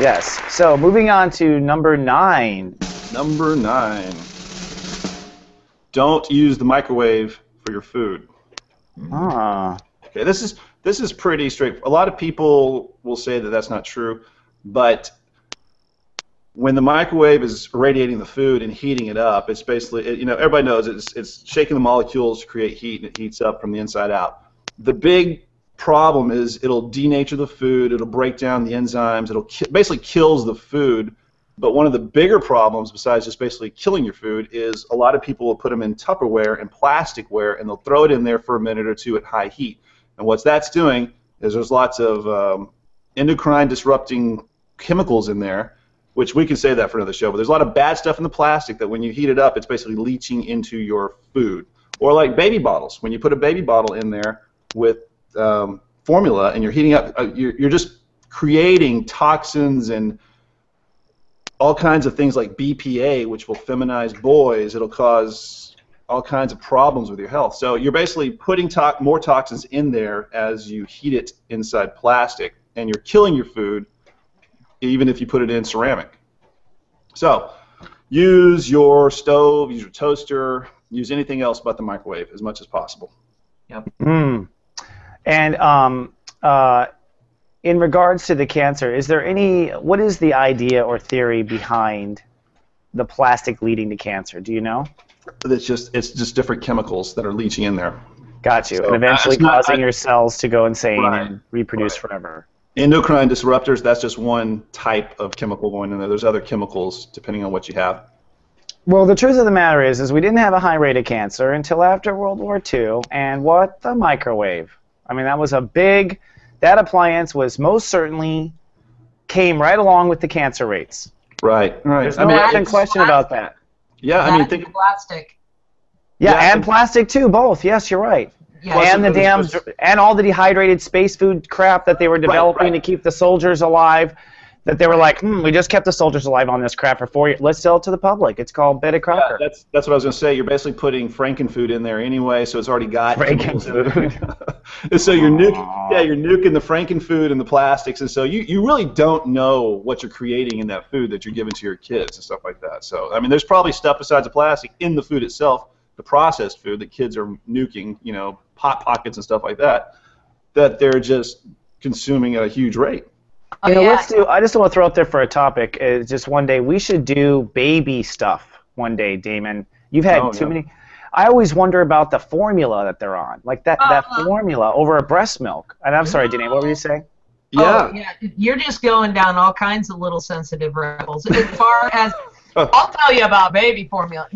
Yes. So moving on to number 9. Number 9. Don't use the microwave for your food. Ah. Okay, this is pretty straightforward. A lot of people will say that that's not true, but when the microwave is irradiating the food and heating it up, it's basically, everybody knows it's shaking the molecules to create heat, and it heats up from the inside out. The big problem is it'll denature the food, it'll break down the enzymes, it'll basically kills the food. But one of the bigger problems, besides just basically killing your food, is a lot of people will put them in Tupperware and plasticware, and they'll throw it in there for a minute or two at high heat. And what that's doing is there's lots of endocrine disrupting chemicals in there, which we can say that for another show, but there's a lot of bad stuff in the plastic that when you heat it up, it's basically leaching into your food. Or like baby bottles. When you put a baby bottle in there with formula and you're heating up, you're just creating toxins and all kinds of things like BPA, which will feminize boys. It'll cause all kinds of problems with your health. So you're basically putting more toxins in there as you heat it inside plastic, and you're killing your food even if you put it in ceramic. So use your stove, use your toaster, use anything else but the microwave as much as possible. Yep. And in regards to the cancer, what is the idea or theory behind the plastic leading to cancer? Do you know? It's just different chemicals that are leaching in there. Got you. So, and eventually causing your cells to go insane and reproduce forever. Endocrine disruptors, that's just one type of chemical going in there. There's other chemicals depending on what you have. Well, the truth of the matter is we didn't have a high rate of cancer until after World War II, and what? The microwave. I mean, that was that appliance was most certainly came right along with the cancer rates. Right. There's no question about that. Yeah, think plastic. Yeah, and plastic too, both. Yes, you're right. Yeah. And all the dehydrated space food crap that they were developing to keep the soldiers alive. That they were like, we just kept the soldiers alive on this crap for 4 years. Let's sell it to the public. It's called Betty Crocker. Yeah, that's what I was going to say. You're basically putting frankenfood in there anyway, so it's already got frankenfood. And so you're nuking the frankenfood and the plastics, and so you really don't know what you're creating in that food that you're giving to your kids and stuff like that. So I mean, there's probably stuff besides the plastic in the food itself, the processed food that kids are nuking, Hot Pockets and stuff like that, that they're just consuming at a huge rate. I just want to throw out there for a topic. Is just one day we should do baby stuff. One day, Damon. You've had too many. I always wonder about the formula that they're on, like that formula over a breast milk. And I'm sorry, Danae, what were you saying? Yeah. Oh, yeah. You're just going down all kinds of little sensitive rabbits. As far as I'll tell you about baby formula.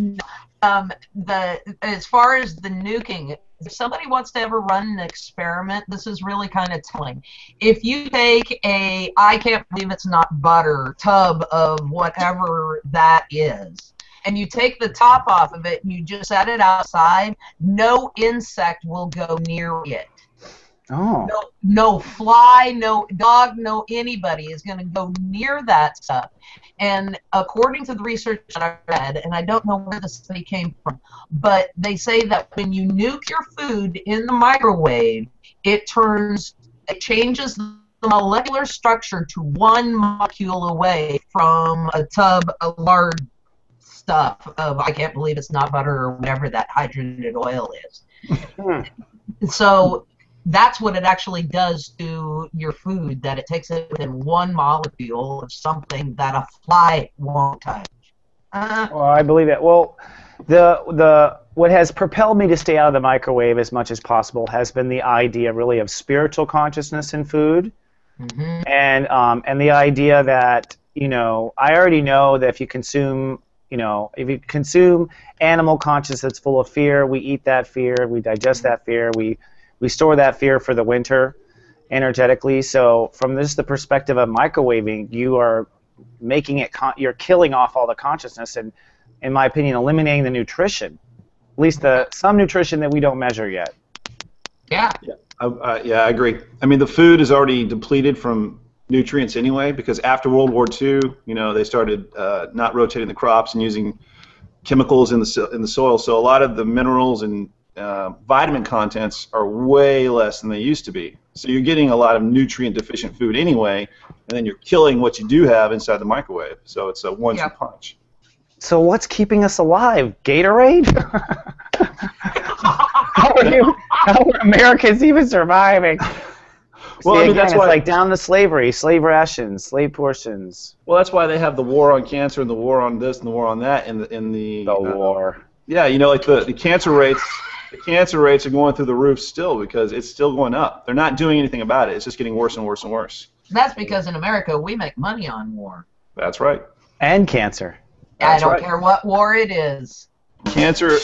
As far as the nuking. If somebody wants to ever run an experiment, this is really kind of telling. If you take I can't believe it's not butter, tub of whatever that is, and you take the top off of it and you just set it outside, no insect will go near it. Oh. No fly, no dog, no anybody is going to go near that stuff. And according to the research that I read, and I don't know where the study came from, but they say that when you nuke your food in the microwave, it changes the molecular structure to one molecule away from a tub of lard stuff of, I can't believe it's not butter or whatever that hydrogenated oil is. So that's what it actually does to your food, that it takes it within one molecule of something that a fly won't touch. Well, I believe it. Well, what has propelled me to stay out of the microwave as much as possible has been the idea really of spiritual consciousness in food, and the idea that I already know that if you consume animal consciousness that's full of fear, we eat that fear, we digest that fear, we store that fear for the winter energetically. So from the perspective of microwaving, you are making it, you're killing off all the consciousness and, in my opinion, eliminating the nutrition, at least some nutrition that we don't measure yet. Yeah. I agree. I mean, the food is already depleted from nutrients anyway, because after World War II, they started not rotating the crops and using chemicals in the soil. So a lot of the minerals and vitamin contents are way less than they used to be. So you're getting a lot of nutrient-deficient food anyway, and then you're killing what you do have inside the microwave. So it's a one-two punch. So what's keeping us alive? Gatorade? How are Americans even surviving? Well, See, I mean, again, that's it's why, like down to slavery, slave rations, slave portions. well, that's why they have the war on cancer and the war on this and the war on that in the war. Yeah, you know, like the cancer rates. The cancer rates are going through the roof still because it's still going up. They're not doing anything about it. It's just getting worse and worse and worse. That's because in America we make money on war. That's right. And cancer. I don't care what war it is. Cancer.